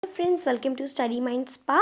Friends, welcome to Study Mind Spa,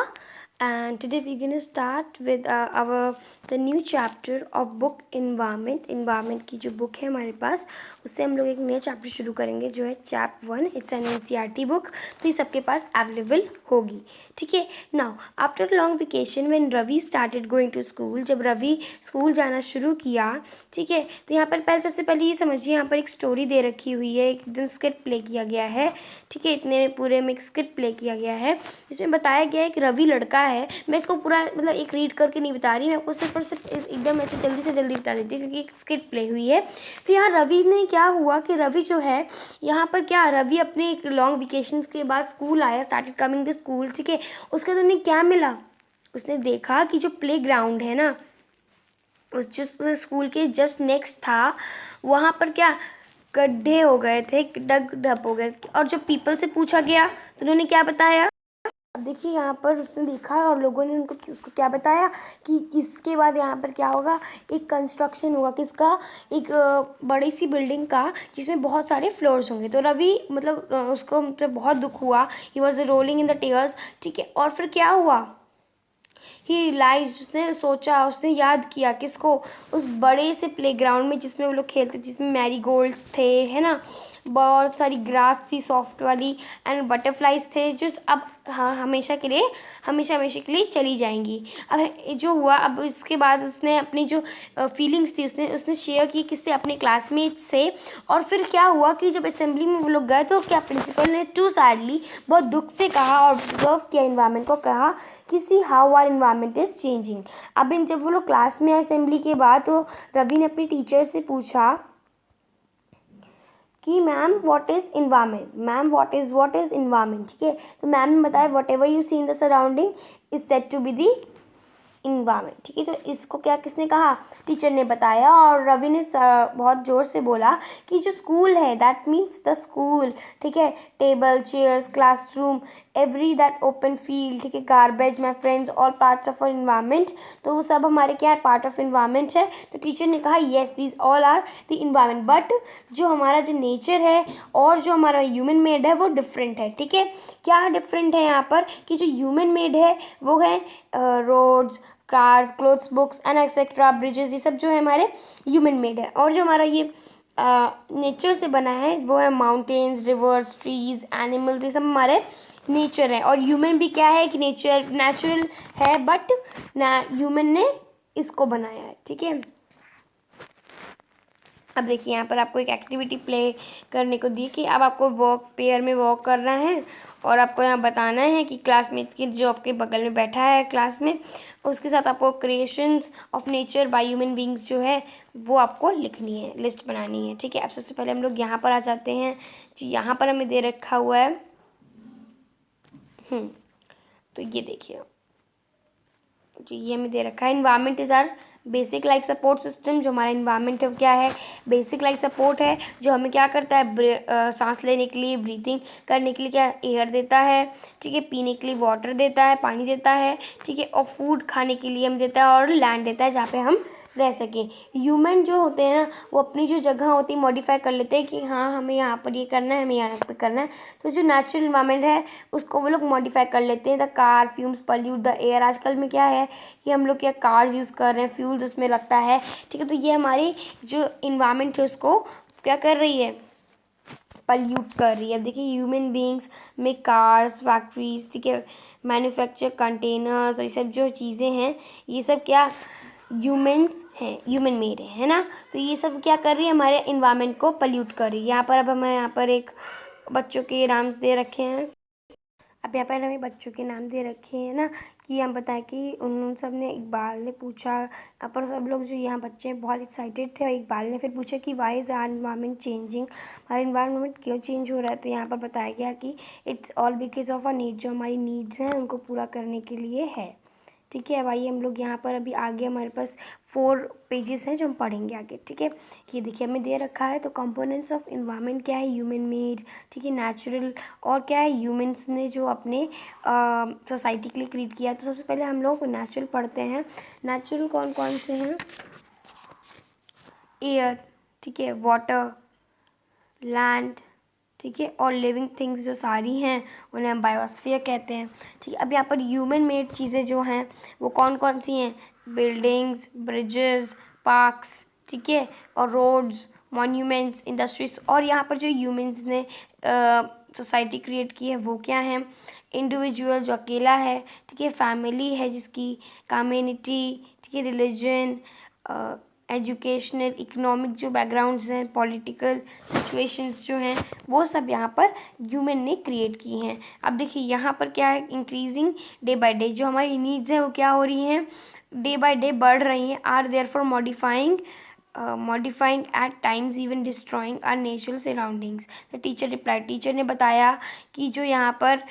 and today we're going to start with our the new chapter of book Environment की जो book है हमारे पास, उससे हम लोग एक नया चैप्टर शुरू करेंगे जो है chap 1. It's an NCERT book, तो ये सबके पास अवेलेबल होगी. ठीक है. Now after long vacation when Ravi started going to school, जब रवि स्कूल जाना शुरू किया, ठीक है, तो यहाँ पर सबसे पहले ये समझिए, यहाँ पर एक स्टोरी दे रखी हुई है, एकदम स्क्रिप्ट प्ले किया गया है. ठीक है, इतने में पूरे में एक स्क्रिप्ट प्ले किया गया है. इसमें बताया गया है कि रवि लड़का है. मैं इसको पूरा मतलब एक रीड करके नहीं बता रही, मैं आपको सिर्फ और सिर्फ एकदम ऐसे जल्दी से जल्दी बता देती हूँ क्योंकि एक स्क्रिप्ट प्ले हुई है. तो यहाँ रवि ने क्या हुआ कि रवि जो है यहाँ पर क्या, रवि अपने एक लॉन्ग वेकेशन के बाद स्कूल आया, स्टार्टेड कमिंग टू स्कूल. ठीक है, उसके बाद उन्हें क्या मिला, उसने देखा कि जो प्ले ग्राउंड है ना, उस जो स्कूल के जस्ट नेक्स्ट था, वहाँ पर क्या गड्ढे हो गए थे, डग डप हो गए. और जब पीपल से पूछा गया तो उन्होंने क्या बताया. अब देखिए यहाँ पर उसने देखा और लोगों ने उसको क्या बताया कि इसके बाद यहाँ पर क्या होगा, एक कंस्ट्रक्शन होगा किसका, एक बड़ी सी बिल्डिंग का जिसमें बहुत सारे फ्लोर्स होंगे. तो रवि मतलब उसको मतलब बहुत दुख हुआ. He was rolling in the tears. ठीक है, और फिर क्या हुआ, ही रियलाइज, उसने सोचा, उसने याद किया किसको, उस बड़े से प्लेग्राउंड में जिसमें वो लोग खेलते, जिसमें मैरीगोल्ड्स थे, है ना, बहुत सारी ग्रास थी सॉफ्ट वाली, एंड बटरफ्लाइज थे जो अब हमेशा हमेशा के लिए चली जाएंगी. अब जो हुआ, अब इसके बाद उसने अपनी जो फीलिंग्स थी उसने शेयर की किससे, अपने क्लासमेट से. और फिर क्या हुआ कि जब असेंबली में वो लोग गए तो क्या प्रिंसिपल ने टू सैडली बहुत दुख से कहा और ऑब्जर्व किया इन्वायरमेंट को, कहा कि see how are environment is changing. अब जब वो लोग क्लास में आए असेंबली के बाद, तो रवि ने अपनी टीचर से पूछा कि ma'am what is environment, ma'am what is environment. ठीक है, तो मैम ने बताया whatever you see in the surrounding is said to be the environment. ठीक है, तो इसको क्या किसने कहा, टीचर ने बताया. और रवि ने बहुत ज़ोर से बोला कि जो स्कूल है दैट मीन्स द स्कूल. ठीक है, table, chairs, classroom, every that open field, ठीक है, garbage, my friends, all parts of our environment. तो वो सब हमारे क्या है, पार्ट ऑफ इन्वायरमेंट है. तो टीचर ने कहा yes these all are the environment, but जो हमारा जो नेचर है और जो हमारा ह्यूमन मेड है वो डिफरेंट है. ठीक है, क्या डिफरेंट है यहाँ पर कि जो ह्यूमन मेड है वो है roads, cars, clothes, books and etcetera, bridges, ये सब जो है हमारे ह्यूमन मेड है. और जो हमारा ये नेचर से बना है वो है माउंटेन्स, रिवर्स, ट्रीज, एनिमल्स, ये सब हमारे नेचर है. और ह्यूमन भी क्या है कि नेचुरल है, बट ह्यूमन ने इसको बनाया है. ठीक है, अब देखिए यहाँ पर आपको एक एक्टिविटी प्ले करने को दी कि अब आपको पेयर में वॉक करना है और आपको यहाँ बताना है कि क्लासमेट्स की जो आपके बगल में बैठा है क्लास में, उसके साथ आपको creations of nature by human beings जो है वो आपको लिखनी है, लिस्ट बनानी है. ठीक है, अब सबसे पहले हम लोग यहाँ पर आ जाते हैं. जो यहाँ पर हमें दे रखा हुआ है, तो ये देखिए, जो ये हमें दे रखा है, environment is our basic life support system. जो हमारा इन्वायरमेंट है वो क्या है, बेसिक लाइफ सपोर्ट है, जो हमें क्या करता है, सांस लेने के लिए, ब्रीथिंग करने के लिए क्या एयर देता है. ठीक है, पीने के लिए वाटर देता है, पानी देता है. ठीक है, और फूड खाने के लिए हमें देता है, और लैंड देता है जहाँ पे हम रह सकें. ह्यूमन जो होते हैं ना, वो अपनी जो जगह होती है मॉडिफाई कर लेते हैं कि हाँ हमें यहाँ पर ये करना है, हमें यहाँ पर करना है. तो जो नेचुरल इन्वायरमेंट है उसको वो लोग मॉडिफाई कर लेते हैं. The car fumes pollute the air. आजकल में क्या है कि हम लोग क्या कार्स यूज़ कर रहे हैं, फ्यूल्स उसमें लगता है. ठीक है, तो ये हमारी जो इन्वायरमेंट है उसको क्या कर रही है, पल्यूट कर रही है. अब देखिए ह्यूमन बींग्स में कार्स, फैक्ट्रीज, ठीक है, मैन्युफैक्चर, कंटेनर्स, ये सब जो चीज़ें हैं ये सब क्या ह्यूमन्स हैं, ह्यूमन मेड है ना. तो ये सब क्या कर रही है, हमारे इन्वायरमेंट को पल्यूट कर रही है. यहाँ पर अब हमें यहाँ पर एक बच्चों के नाम्स दे रखे हैं. अब यहाँ पर हमें बच्चों के नाम दे रखे हैं ना, कि हम बताएं कि उन सब ने, इकबाल ने पूछा. यहाँ पर सब लोग जो यहाँ बच्चे बहुत एक्साइटेड थे, और इकबाल ने फिर पूछा कि why is our environment changing, हमारा इन्वायरमेंट क्यों चेंज हो रहा है. तो यहाँ पर बताया गया कि it's all because of our need, जो हमारी नीड्स हैं उनको पूरा करने के लिए है. ठीक है, अब आइए हम लोग यहाँ पर अभी आगे हमारे पास 4 पेजेस हैं जो हम पढ़ेंगे आगे. ठीक है, ये देखिए हमें दे रखा है. तो कंपोनेंट्स ऑफ इन्वायरमेंट क्या है, ह्यूमन मेड, ठीक है, नेचुरल, और क्या है ह्यूमंस ने जो अपने सोसाइटी के लिए क्रिएट किया. तो सबसे पहले हम लोग नेचुरल पढ़ते हैं. नेचुरल कौन कौन से हैं, एयर, ठीक है, वाटर, लैंड, ठीक है, और लिविंग थिंग्स जो सारी हैं उन्हें हम बायोस्फीयर कहते हैं। ठीक है, अब यहाँ पर ह्यूमन मेड चीज़ें जो हैं वो कौन कौन सी हैं? बिल्डिंग्स, ब्रिजेस, पार्क्स, ठीक है, और रोड्स, मॉन्यूमेंट्स, इंडस्ट्रीज। और यहाँ पर जो ह्यूमंस ने सोसाइटी क्रिएट की है वो क्या है? इंडिविजुअल जो अकेला है, ठीक है, फैमिली है जिसकी, कम्युनिटी, ठीक है, रिलीजन, एजुकेशनल, इकोनॉमिक जो बैकग्राउंड्स हैं, पॉलिटिकल सिचुएशंस जो हैं, वो सब यहाँ पर ह्यूमन ने क्रिएट की हैं। अब देखिए यहाँ पर क्या है? इंक्रीजिंग डे बाय डे जो हमारी नीड्स हैं वो क्या हो रही हैं? डे बाय डे बढ़ रही हैं। Are therefore modifying at times even destroying our natural surroundings. The teacher replied, teacher ने बताया कि जो यहाँ पर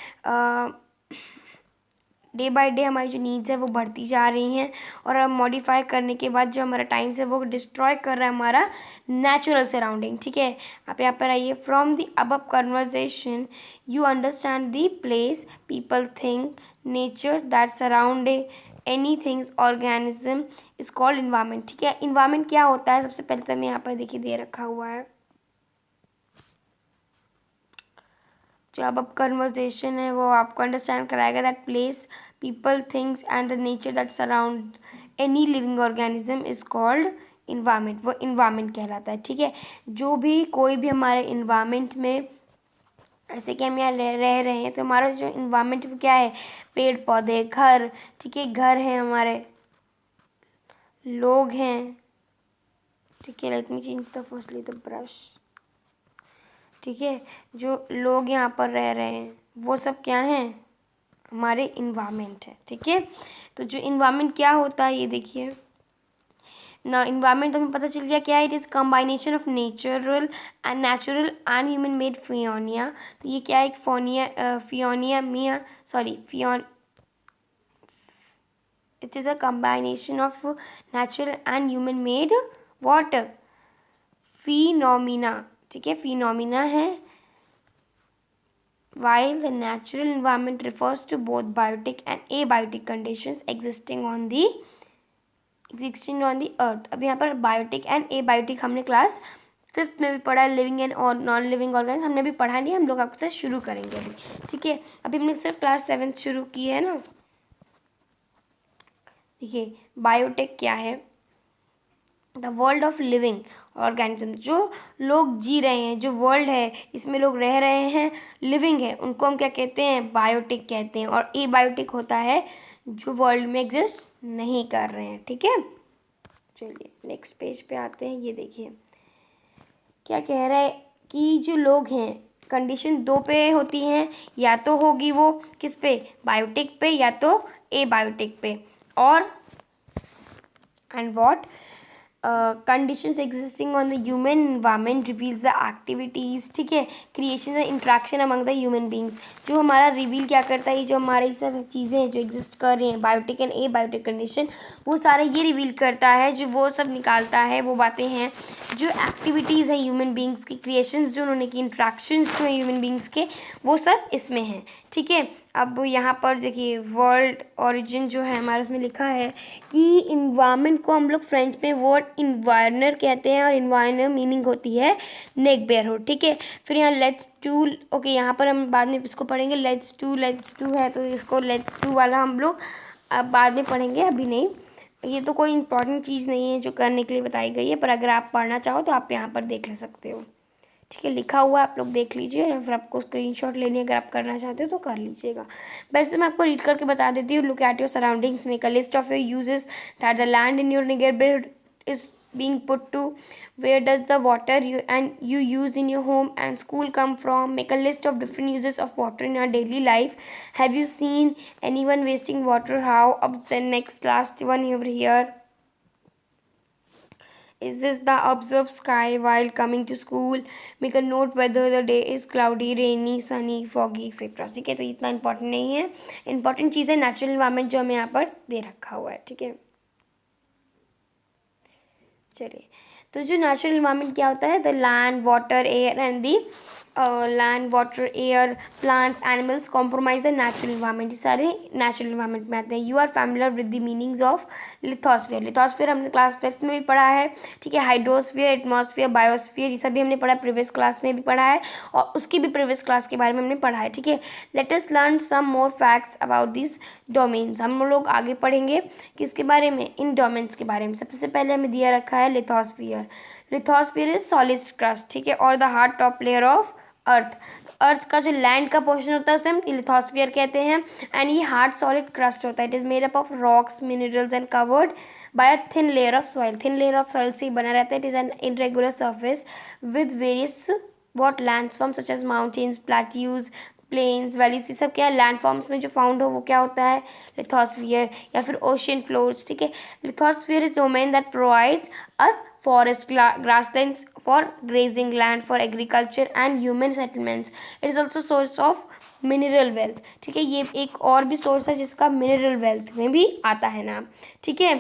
डे बाय डे हमारी जो नीड्स है वो बढ़ती जा रही हैं, और अब मॉडिफाई करने के बाद जो हमारा टाइम्स है वो डिस्ट्रॉय कर रहा है हमारा नेचुरल सराउंडिंग। ठीक है, आप यहाँ पर आइए। From the above conversation you understand the place people think nature that surround any things organism is called environment. ठीक है, इन्वायरमेंट क्या होता है? सबसे पहले तो हमें यहाँ पर देखिए दे रखा हुआ है जो अब कन्वर्सेशन है वो आपको अंडरस्टैंड कराएगा that place people things and the nature that surround any living organism is called environment. वो इन्वायरमेंट कहलाता है। ठीक है, जो भी कोई भी हमारे इन्वायरमेंट में, ऐसे कि हम यहाँ रह रहे हैं तो हमारा जो इन्वायरमेंट वो क्या है? पेड़ पौधे, घर, ठीक है, घर है हमारे, लोग हैं, ठीक है, let me change the firstly the brush. ठीक है, जो लोग यहाँ पर रह रहे हैं वो सब क्या हैं? हमारे इन्वायरमेंट है। ठीक है, तो जो इन्वायरमेंट क्या होता है ये देखिए ना, इन्वायरमेंट हमें पता चल गया क्या है? It is combination of natural and human made phenomena. तो ये क्या है? एक it is a combination of natural and human made what? Phenomena. ठीक है, फिनोमिना है। While the natural environment refers to both biotic and abiotic conditions existing on the earth। अब यहाँ पर बायोटिक एंड एबायोटिक हमने क्लास 5th में भी पढ़ा है। लिविंग एंड और नॉन लिविंग ऑर्गेनिज्म हमने भी पढ़ा नहीं, हम लोग आपके साथ शुरू करेंगे अभी। ठीक है, अभी हमने सिर्फ क्लास 7th शुरू की है ना। देखिए बायोटिक क्या है? The world of living organism, जो लोग जी रहे हैं, जो वर्ल्ड है इसमें लोग रह रहे हैं, लिविंग है, उनको हम क्या कहते हैं? बायोटिक कहते हैं। और एबायोटिक होता है जो वर्ल्ड में एग्जिस्ट नहीं कर रहे हैं। ठीक है, चलिए नेक्स्ट पेज पे आते हैं। ये देखिए क्या कह रहा है कि जो लोग हैं, कंडीशन 2 पे होती हैं, या तो होगी वो किस पे? बायोटिक पे, या तो एबायोटिक पे। और and what conditions existing on the human environment reveals the activities, ठीक है, creation and interaction among the human beings। जो हमारा रिवील क्या करता है? जो हमारी सब चीज़ें हैं जो एग्जिस्ट कर रही हैं, biotic and abiotic condition, वो सारा ये रिवील करता है, जो वो सब निकालता है, वो बातें हैं जो एक्टिविटीज़ हैं ह्यूमन बींग्स की, क्रिएशंस जो उन्होंने की, इंट्रैक्शंस जो हैं ह्यूमन बींग्स के, वो सब इसमें हैं। ठीक है, अब यहाँ पर देखिए वर्ल्ड ओरिजिन जो है हमारे उसमें लिखा है कि इन्वायरमेंट को हम लोग फ्रेंच में वर्ड इन्वायरनर कहते हैं, और इन्वायरनर मीनिंग होती है नेक बेयरहुड। ठीक है, फिर यहाँ लेट्स टू, ओके, यहाँ पर हम बाद में इसको पढ़ेंगे। लेट्स टू है तो इसको लेट्स टू वाला हम लोग अब बाद में पढ़ेंगे, अभी नहीं। ये तो कोई इंपॉर्टेंट चीज़ नहीं है जो करने के लिए बताई गई है, पर अगर आप पढ़ना चाहो तो आप यहाँ पर देख ले सकते हो। ठीक है, लिखा हुआ है, आप लोग देख लीजिए, या फिर आपको स्क्रीनशॉट लेनी है अगर आप करना चाहते हो तो कर लीजिएगा। वैसे मैं आपको रीड करके बता देती हूँ। Look at your surroundings, make a list of your uses that the land in your neighborhood is being put to, where does the water you use in your home and school come from, make a list of different uses of water in your daily life, have you seen anyone wasting water, how, अब then next last one over here, is this the observed sky while coming to school, make a note whether the day is cloudy, rainy, sunny, foggy etc। ठीक है, तो इतना important नहीं है। Important चीज़ है natural environment जो हमें यहाँ पर दे रखा हुआ है। ठीक है, चलिए, तो जो नेचुरल इन्वायरमेंट क्या होता है? The land, water, air and the land, water, air, plants, animals compromise the natural environment, ये सारे नेचुरल इन्वायरमेंट में आते हैं. You are familiar with the meanings of lithosphere. Lithosphere हमने क्लास 5 में भी पढ़ा है. ठीक है, हाइड्रोस्फीयर, एटमॉस्फेयर, बायोस्फीयर, ये सब भी हमने पढ़ा है, प्रीवियस क्लास में भी पढ़ा है और उसकी भी प्रीवियस क्लास के बारे में हमने पढ़ा है. ठीक है, let us learn some more facts about this domains. हम लोग आगे पढ़ेंगे किसके बारे में, इन डोमेन्स के बारे में. सबसे पहले हमें दिया रखा है lithosphere. Lithosphere is solid crust. ठीक है, और the hard top layer of earth. Earth का जो लैंड का पोर्शन होता है उसे हम लिथोस्फीयर कहते हैं. एंड ये हार्ड सॉलिड क्रस्ट होता है. It is made up of rocks, minerals and covered by a thin layer of soil. Thin layer of soil से ही बना रहता है. It is an irregular surface with various what landform such as mountains, plateaus, plains, valleys. ये सब क्या है, landforms में जो फाउंड हो वो क्या होता है, लिथोस्फीयर या फिर ओशियन फ्लोर्स. ठीक है, lithosphere is domain that provides us forest, grasslands for grazing, land for agriculture and human settlements. It is also source of mineral wealth. ठीक है, ये एक और भी सोर्स है जिसका मिनरल वेल्थ में भी आता है नाम. ठीक है,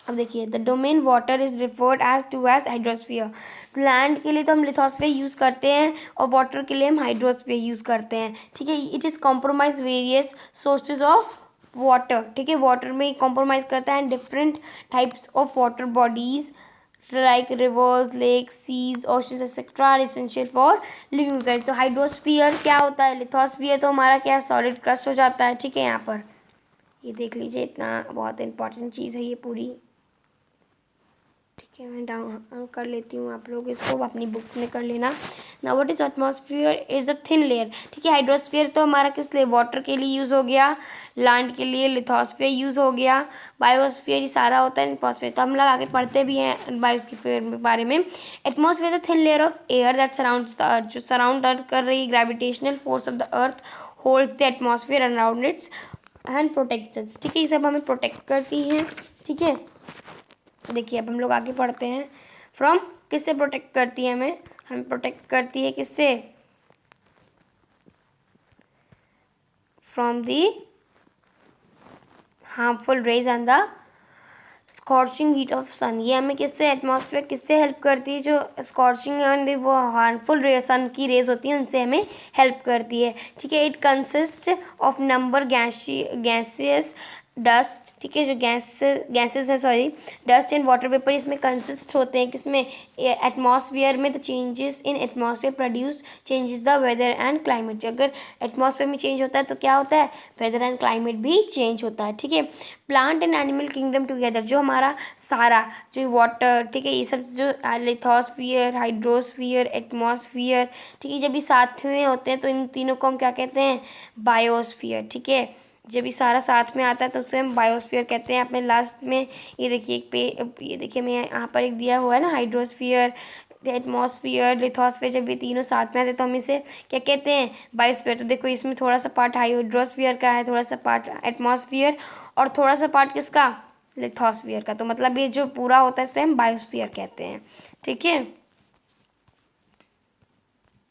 अब देखिए, the domain water is referred as to as hydrosphere. Land के लिए तो हम लिथोस्फीयर यूज़ करते हैं और वाटर के लिए हम हाइड्रोस्फीयर यूज़ करते हैं. ठीक है, it is compromise various sources of water. ठीक है, वाटर में कॉम्प्रोमाइज़ करता है. And different types of water bodies like rivers, lakes, seas, oceans etcetera are essential for living life. तो हाइड्रोस्फीयर क्या होता है, लिथोस्फीयर तो हमारा क्या सॉलिड क्रस्ट हो जाता है. ठीक है, यहाँ पर ये देख लीजिए, इतना बहुत इंपॉर्टेंट चीज़ है ये पूरी. ठीक है, मैं डाउन कर लेती हूँ, आप लोग इसको अपनी बुक्स में कर लेना. Now what is atmosphere is a thin layer. ठीक है, हाइड्रोस्फीयर तो हमारा किस लिए, वाटर के लिए यूज़ हो गया. लैंड के लिए लिथोस्फीयर यूज़ हो गया. बायोस्फीयर ये सारा होता है. एटमॉस्फेयर तो हम लोग आगे पढ़ते भी हैं बायोस्फीयर के बारे में. Atmosphere the thin layer of air that surrounds the earth. जो सराउंड अर्थ कर रही gravitational force of the earth holds the atmosphere around its and protects. ठीक है, ये सब हमें प्रोटेक्ट करती हैं. ठीक है, देखिए अब हम लोग आगे पढ़ते हैं. फ्रॉम, किससे प्रोटेक्ट करती है हमें प्रोटेक्ट करती है किससे, from the harmful rays and the scorching heat of sun. ये हमें किससे, एटमॉस्फेयर किससे हेल्प करती है, जो स्कॉर्चिंग एंड वो हार्मफुल रे सन की रेज होती हैं उनसे हमें हेल्प करती है. ठीक है, it consist of number gases, dust. ठीक है, जो गैसेस है, sorry, dust and water vapour इसमें कंसिस्ट होते हैं. किसमें, एटमॉस्फेयर में. The changes in atmosphere produce changes the weather and climate. अगर एटमॉस्फेयर में चेंज होता है तो क्या होता है, वेदर एंड क्लाइमेट भी चेंज होता है. ठीक है, plant and animal kingdom together. जो हमारा सारा जो वाटर, ठीक है, ये सब जो लिथोस्फीयर, हाइड्रोस्फीयर, एटमॉस्फेयर, ठीक है, जब ये साथ में होते हैं तो इन तीनों को हम क्या कहते हैं, बायोस्फीयर. ठीक है, जब ये सारा साथ में आता है तो उसे हम बायोस्फीयर कहते हैं. अपने लास्ट में ये देखिए ये देखिए, मैं यहाँ पर एक दिया हुआ है ना, हाइड्रोस्फीयर, एटमॉस्फेयर, लिथोस्फीयर. जब ये तीनों साथ में आते हैं तो हम इसे क्या कहते हैं, बायोस्फीयर. तो देखो इसमें थोड़ा सा पार्ट हाइड्रोस्फीयर का है, थोड़ा सा पार्ट एटमॉस्फेयर और थोड़ा सा पार्ट किसका, लिथोस्फीयर का. तो मतलब ये जो पूरा होता है इसे हम बायोस्फीयर कहते हैं. ठीक है,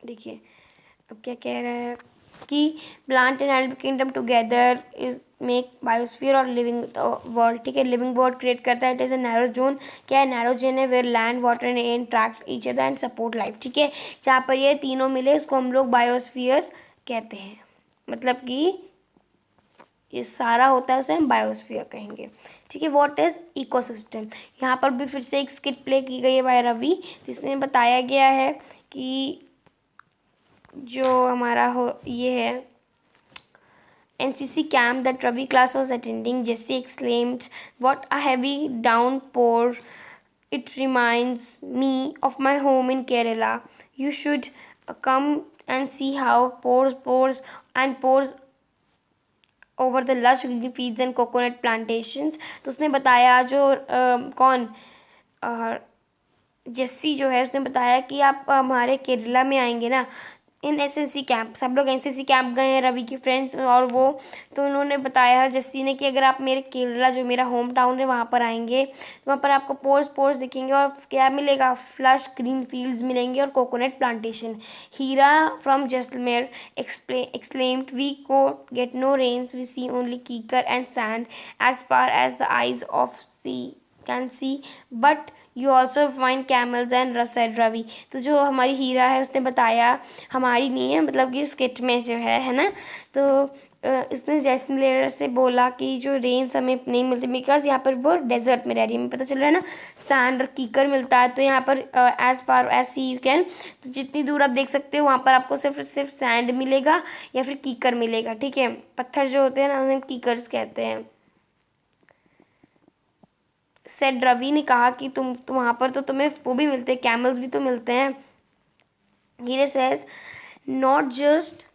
देखिए अब क्या कह रहा है कि plant and animal kingdom together is make biosphere और लिविंग वर्ल्ड. ठीक है, लिविंग वर्ल्ड क्रिएट करता है. It is a narrow zone. क्या है, नैरो जोन है where land, water and air interact each other and support life. ठीक है, जहाँ पर ये तीनों मिले उसको हम लोग बायोस्फीयर कहते हैं. मतलब कि ये सारा होता है उसे हम बायोस्फीयर कहेंगे. ठीक है, व्हाट इज इकोसिस्टम. यहाँ पर भी फिर से एक स्किट प्ले की गई है बाय रवि, जिसमें बताया गया है कि जो हमारा हो ये है NCC camp that Ravi class was attending. Jesse exclaimed, "What a heavy downpour! It reminds me of my home in Kerala. You should come and see how pours and pours over the lush green fields and coconut plantations." तो उसने बताया जो कौन Jessie जो है उसने बताया कि आप हमारे केरला में आएंगे ना, इन SNC कैंप. सब लोग NCC कैंप गए हैं, रवि की फ्रेंड्स और वो. तो उन्होंने बताया जेस्सी ने कि अगर आप मेरे केरला जो मेरा होम टाउन है वहाँ पर आएंगे तो वहाँ पर आपको पोर्स दिखेंगे और क्या मिलेगा, फ्लश ग्रीन फील्ड्स मिलेंगे और coconut plantation. Hira from Jaisalmer exclaimed, "We could get no rains, we see only kikar and sand as far as the eyes of see." Can see but you also find camels and said Ravi. तो जो हमारी हीरा है उसने बताया, हमारी नहीं है, मतलब कि स्किट में जो है ना। तो इसने जैसलमेर से बोला कि जो रेंज हमें नहीं मिलती बिकॉज यहाँ पर वो डेजर्ट में रह रही है। हमें पता चल रहा है ना सैंड और कीकर मिलता है, तो यहाँ पर as far as see you can, तो जितनी दूर आप देख सकते हो वहाँ पर आपको सिर्फ सैंड मिलेगा या फिर कीकर मिलेगा। ठीक है, पत्थर जो होते हैं ना उन्हें कीकर्स कहते हैं। सेड रवि ने कहा कि तुम वहाँ पर तो तुम्हें वो भी मिलते हैं, कैमल्स भी तो मिलते हैं। हीरे says not just,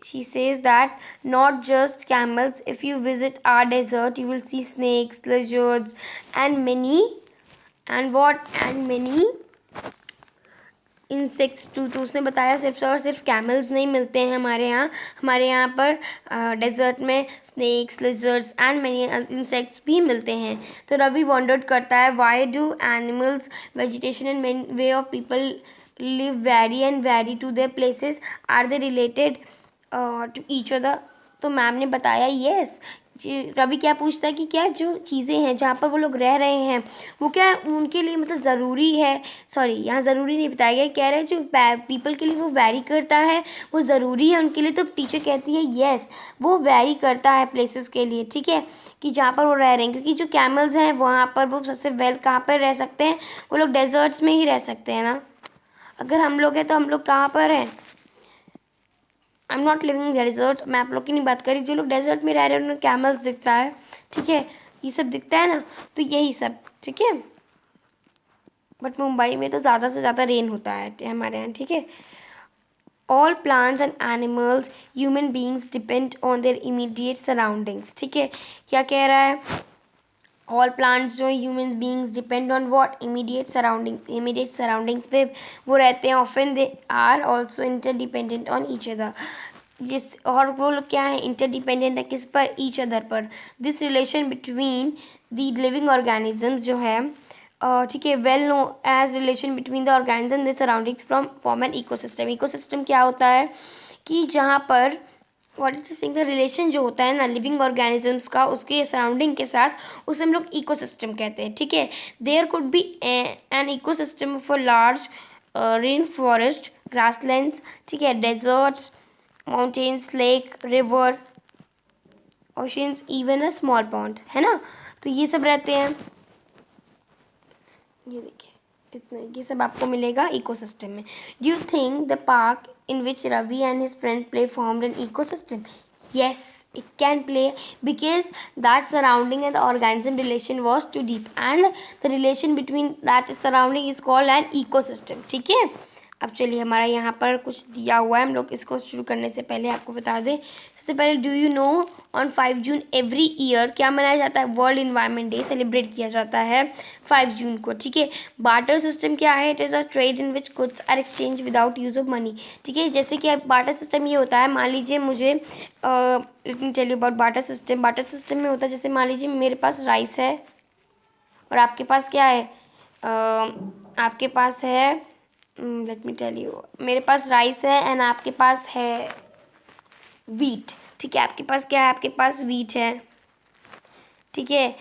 she says that not just camels. If you visit our desert you will see snakes, lizards and many insects too. तो उसने बताया सिर्फ और सिर्फ कैमल्स नहीं मिलते हैं हमारे यहाँ पर डेजर्ट में snakes, lizards and many insects भी मिलते हैं। तो रवि वॉन्डर्ड करता है why do animals, vegetation and men way of people live vary to their places, are they related to each other. तो मैम ने बताया येस। रवि क्या पूछता है कि क्या जो चीज़ें हैं जहाँ पर वो लोग रह रहे हैं वो क्या उनके लिए मतलब ज़रूरी है, सॉरी यहाँ ज़रूरी नहीं बताया गया, कह रहे हैं जो पीपल के लिए वो वैरी करता है वो ज़रूरी है उनके लिए। तो टीचर कहती है येस वो वैरी करता है प्लेसेस के लिए, ठीक है, कि जहाँ पर वो रह रहे हैं। क्योंकि जो कैमल्स हैं वहाँ पर वो सबसे वेल कहाँ पर रह सकते हैं, वो लोग डेजर्ट्स में ही रह सकते हैं ना। अगर हम लोग हैं तो हम लोग कहाँ पर हैं, I am not living desert. मैं आप लोग की नहीं बात करी, जो लोग डेजर्ट में रह रहे हैं उन्हें कैमल्स दिखता है, ठीक है, ये सब दिखता है ना, तो यही सब, ठीक है। बट मुंबई में तो ज़्यादा से ज़्यादा रेन होता है हमारे यहाँ, ठीक है। All plants and animals human beings depend on their immediate surroundings, ठीक है। क्या कह रहा है, ऑल प्लांट्स जो human beings depend on what, immediate surroundings पे वो रहते हैं। Often they are also interdependent on each other, जिस और वो लोग क्या है इंटरडिपेंडेंट है किस पर, ईच अदर पर। This relation between the living organisms जो है, ठीक है, well know as relation between the organism the surroundings from form an ecosystem. Ecosystem क्या होता है कि जहाँ पर what is sing the relation जो होता है ना लिविंग ऑर्गेनिजम्स का उसके सराउंडिंग के साथ, उसे हम लोग इकोसिस्टम कहते हैं, ठीक है। There could be an ecosystem for large rain forest, grasslands, ठीक है, deserts, mountains, lake, river, oceans, even a small pond, है ना। तो ये सब रहते हैं, ये देखिए इतना, ये सब आपको मिलेगा इकोसिस्टम में। Do you think the park in which Ravi and his friend play formed an ecosystem? Yes, it can play because that surrounding and the organism relation was too deep and the relation between that surrounding is called an ecosystem, ठीक है। अब चलिए हमारा यहाँ पर कुछ दिया हुआ है, हम लोग इसको शुरू करने से पहले आपको बता दें। सबसे पहले do you know on 5 June every year क्या मनाया जाता है, वर्ल्ड इन्वायरमेंट डे सेलिब्रेट किया जाता है 5 जून को, ठीक है। बार्टर सिस्टम क्या है, it is a trade in which goods are exchange without use of money, ठीक है। जैसे कि बार्टर सिस्टम ये होता है, मान लीजिए मुझे let me tell you about barter system. Barter system में होता है जैसे मान लीजिए मेरे पास राइस है और आपके पास क्या है, आपके पास है, लेट मी टेल यू, मेरे पास राइस है एंड आपके पास है वीट, ठीक है। आपके पास क्या है, आपके पास वीट है, ठीक है।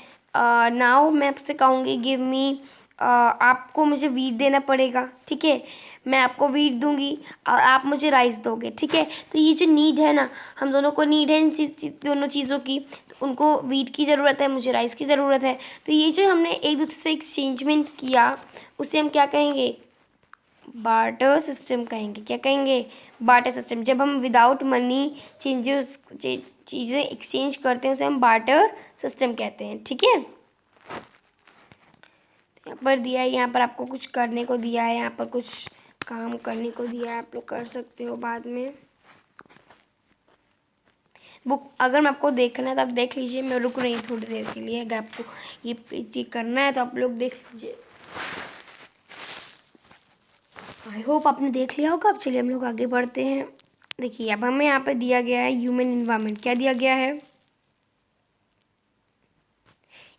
नाउ मैं आपसे कहूँगी गिव मी, आपको मुझे वीट देना पड़ेगा, ठीक है। मैं आपको वीट दूंगी और आप मुझे राइस दोगे, ठीक है। तो ये जो नीड है ना, हम दोनों को नीड है इन दोनों चीज़ों की, तो उनको वीट की ज़रूरत है, मुझे राइस की ज़रूरत है। तो ये जो हमने एक दूसरे से एक्सचेंजमेंट किया उसे हम क्या कहेंगे, बार्टर सिस्टम कहेंगे। क्या कहेंगे, बार्टर सिस्टम। जब हम विदाउट मनी चीज़ें एक्सचेंज करते हैं उसे हम बार्टर सिस्टम कहते हैं, ठीक है। यहाँ पर दिया है, यहाँ पर आपको कुछ करने को दिया है, यहाँ पर कुछ काम करने को दिया है, आप लोग कर सकते हो बाद में। बुक अगर मैं आपको देखना है तो आप देख लीजिए, मैं रुक रही हूँ थोड़ी देर के लिए। अगर आपको ये करना है तो आप लोग देख लीजिए। आई होप आपने देख लिया होगा। अब चलिए हम लोग आगे बढ़ते हैं। देखिए अब हमें यहाँ पे दिया गया है ह्यूमन इन्वायरमेंट। क्या दिया गया है,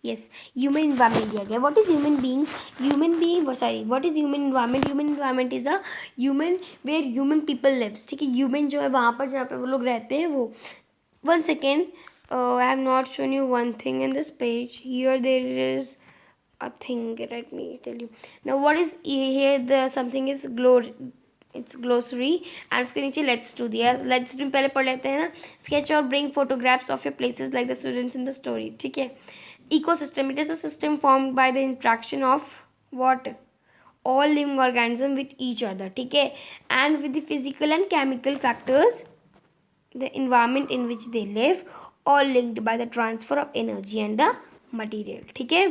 यस, ह्यूमन इन्वायरमेंट दिया गया। What is human beings, human being, sorry, what is human environment, human environment is a human where human people lives, ठीक है। ह्यूमन जो है वहाँ पर जहाँ पे वो लोग रहते हैं वो, one second, I have not shown you one thing in this page. Here there is a thing. Let me tell you. Now what is here? The something is it's glossary and उसके नीचे let's do दिया. Let's do पहले पढ़ लेते हैं ना. Sketch or bring photographs of your places like the students in the story. ठीक है. Ecosystem. It is a system formed by the interaction of what? All living organisms with each other. ठीक है. And with the physical and chemical factors, the environment in which they live, all linked by the transfer of energy and the material. ठीक है.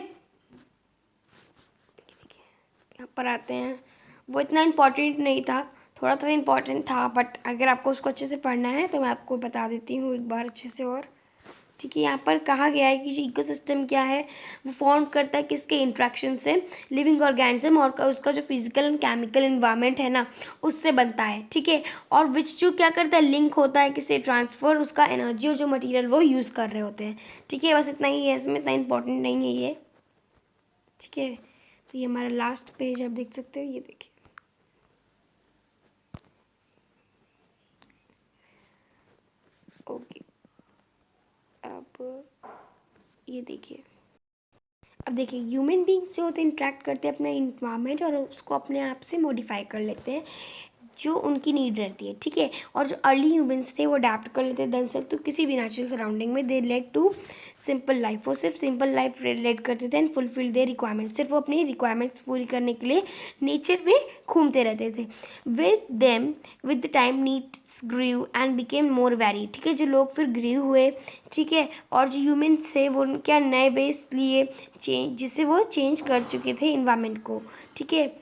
यहाँ पर आते हैं. वो इतना इम्पोर्टेंट नहीं था, थोड़ा सा इम्पोर्टेंट था, बट अगर आपको उसको अच्छे से पढ़ना है तो मैं आपको बता देती हूँ एक बार अच्छे से. और ठीक है, यहाँ पर कहा गया है कि जो इकोसिस्टम क्या है वो फॉर्म करता है किसके इंट्रैक्शन से? लिविंग ऑर्गेनिज्म और उसका जो फिजिकल एंड केमिकल इन्वायरमेंट है ना उससे बनता है. ठीक है. और विच जो क्या करता है? लिंक होता है किससे? ट्रांसफ़र उसका एनर्जी और जो मटीरियल वो यूज़ कर रहे होते हैं. ठीक है. बस इतना ही है, इसमें इतना इंपॉर्टेंट नहीं है ये. ठीक है. तो ये हमारा लास्ट पेज आप देख सकते हो. ये देखिए. ओके. अब ये देखिए. अब देखिए ह्यूमन बींग्स जो होते हैं इंट्रैक्ट करते हैं अपने इन्वायरमेंट और उसको अपने आप से मॉडिफाई कर लेते हैं जो उनकी नीड रहती है. ठीक है. और जो अर्ली ह्यूमंस थे वो अडेप्ट कर लेते हैं देमसेल्फ तो किसी भी नेचुरल सराउंडिंग में. दे लेड टू सिंपल लाइफ. वो सिर्फ सिंपल लाइफ लीड करते थे एंड फुलफिल देयर रिक्वायरमेंट्स. सिर्फ वो अपनी रिक्वायरमेंट्स पूरी करने के लिए नेचर में घूमते रहते थे. With the time needs grew and became more vary. ठीक है. जो लोग फिर ग्रीव हुए. ठीक है. और जो ह्यूमन्स थे वो क्या नए बेस लिए चेंज जिससे वो चेंज कर चुके थे इन्वायरमेंट को. ठीक है.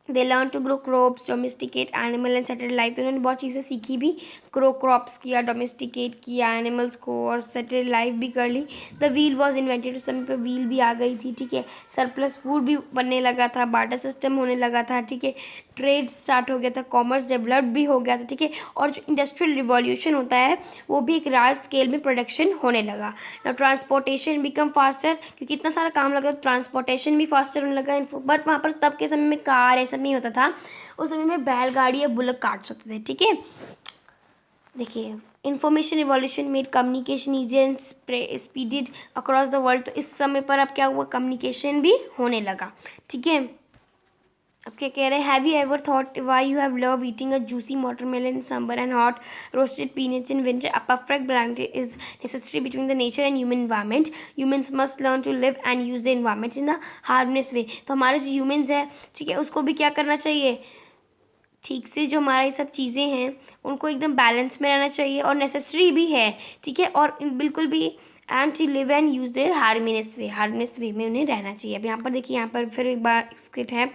They learn to grow crops, domesticate animal and settle life. तो उन्होंने बहुत चीज़ें सीखी भी. ग्रो क्रॉप्स किया, डोमेस्टिकेट किया एनिमल्स को और सेटल लाइफ भी कर ली. The wheel was invented. उस समय पर व्हील भी आ गई थी. ठीक है. सरप्लस फूड भी बनने लगा था. बार्टर सिस्टम होने लगा था. ठीक है. ट्रेड स्टार्ट हो गया था. कॉमर्स डेवलप भी हो गया था. ठीक है. और जो इंडस्ट्रियल रिवॉल्यूशन होता है वो भी एक लार्ज स्केल में प्रोडक्शन होने लगा. ना ट्रांसपोर्टेशन बिकम फास्टर क्योंकि इतना सारा काम लगा तो ट्रांसपोर्टेशन भी फास्टर होने लगा. बट वहाँ पर तब के समय में कार ऐसा नहीं होता था. उस समय में बैलगाड़ी या बुलक काट सकते थे. ठीक है. देखिए information revolution made communication easy and speeded across the world. तो इस समय पर अब क्या हुआ? कम्युनिकेशन भी होने लगा. ठीक है. अब क्या कह रहे हैं? Have you ever thought why you have love eating a juicy watermelon in summer and hot roasted peanuts in winter? A perfect balance is necessary between the nature and human environment. Humans must learn to live and use the environment in the harmonious way. तो हमारे जो humans है ठीक है उसको भी क्या करना चाहिए? ठीक से जो हमारा ये सब चीज़ें हैं उनको एकदम बैलेंस में रहना चाहिए और नेसेसरी भी है. ठीक है. और बिल्कुल भी and to live and use their harmonious way में उन्हें रहना चाहिए. अब यहाँ पर देखिए यहाँ पर फिर एक बार स्किट है.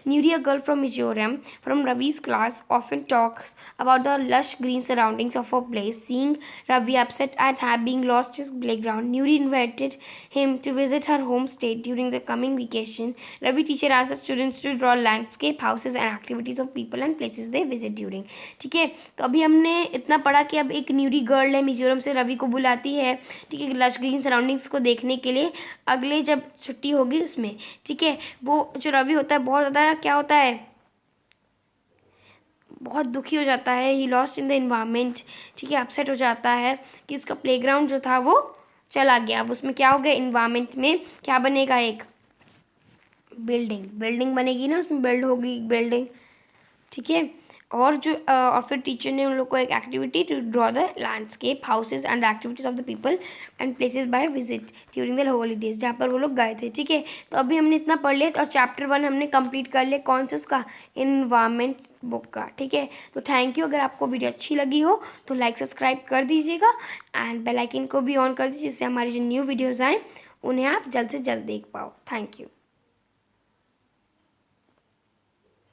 Nuri a girl from Mizoram from Ravi's class often talks about the lush green surroundings of a place. Seeing Ravi upset at having lost his playground, Nuri invited him to visit her home state during the coming vacation. Ravi teacher asked the students to draw landscape, houses and activities of people and places they visit during. ठीक है. तो अभी हमने इतना पढ़ा कि अब एक न्यूरी गर्ल है मिजोरम से रवि को बुलाती है. ठीक है. लश ग्रीन सराउंडिंग्स को देखने के लिए अगले जब छुट्टी होगी उसमें. ठीक है. वो जो रवि होता है बहुत ज़्यादा क्या होता है? बहुत दुखी हो जाता है. He lost in the environment. ठीक है. अपसेट हो जाता है कि उसका प्लेग्राउंड जो था वो चला गया. अब उसमें क्या हो गया? इन्वायरमेंट में क्या बनेगा? एक बिल्डिंग बनेगी ना. उसमें बिल्ड होगी बिल्डिंग. ठीक है. और जो और फिर टीचर ने उन लोग को एक activity to draw the landscape, houses and the activities of the people and places by visit during the holidays जहाँ पर वो लोग गए थे. ठीक है. तो अभी हमने इतना पढ़ लिया और चैप्टर 1 हमने कंप्लीट कर लिया. कौन सा? उसका इन्वायरमेंट बुक का. ठीक है. तो थैंक यू. अगर आपको वीडियो अच्छी लगी हो तो लाइक सब्सक्राइब कर दीजिएगा एंड बेल आइकन को भी ऑन कर दीजिए जिससे हमारी जो न्यू वीडियोज़ आएँ उन्हें आप जल्द से जल्द देख पाओ. Thank you.